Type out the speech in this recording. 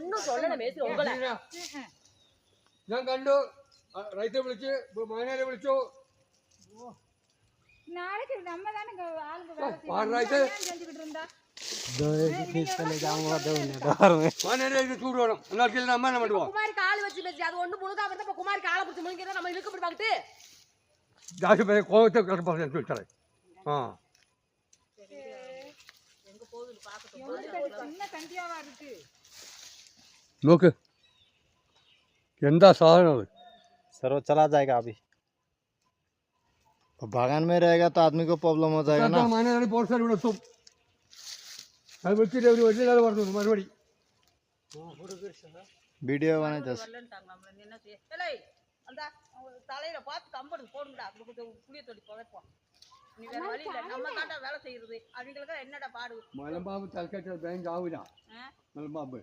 ஒன்னும் சொல்லல மேஸ்திரி உங்களை ഞാൻ കണ്ടു റൈത്തെ വിളിച്ച് മകനെ വിളിച്ചു நாளைக்கு நம்ம தானே ஆளுங்க வேலை செஞ்சுக்கிட்டு இருந்தா ചൂട് വേണം എല്ലാവർക്കും അമ്മ തന്നെ பண்ணுவோம் குமாருக்கு ஆள் வச்சு பேசி அது ஒண்ணு முழுக்க வந்து இப்ப குமாருக்கு ஆளை பிடிச்சி முழுங்கிறத நம்ம இழுக்க போய் பார்த்துட்டு ஜாஸ்தி பேர் கோவத்தை கிளம்ப சொல்லித்தரேன் ஆ எங்க போகுதுன்னு பார்க்கட்டும் சின்ன கண்டியாவா இருக்கு നോക്ക് എന്താ സാധനം അത് सर वो चला जाएगा अभी बागान में रहेगा तो आदमी को प्रॉब्लम हो जाएगा ना മാനേജർ പോർച്ചാൽ ഇവിടെ എത്തും അത് വിളിച്ചിട്ട് ഒരു വലിയ കാലം പറഞ്ഞു മറുപടി वीडियो बनाए जस्ट வரலன்ட்டாங்க நம்மள என்ன செய்ய ஏலே அந்த தலையில பார்த்து கம்பெனி போடுங்கடா புளிய தொடி புதைப்போம் நீ வேற வழி இல்ல நம்ம தாண்டா வேலை செய்யறது அவங்களுக்கு என்னடா பாடு മലമ്പാമ്പ് തലക്കെട്ട് ബാങ്ക് ആവില്ല മലമ്പാമ്പ്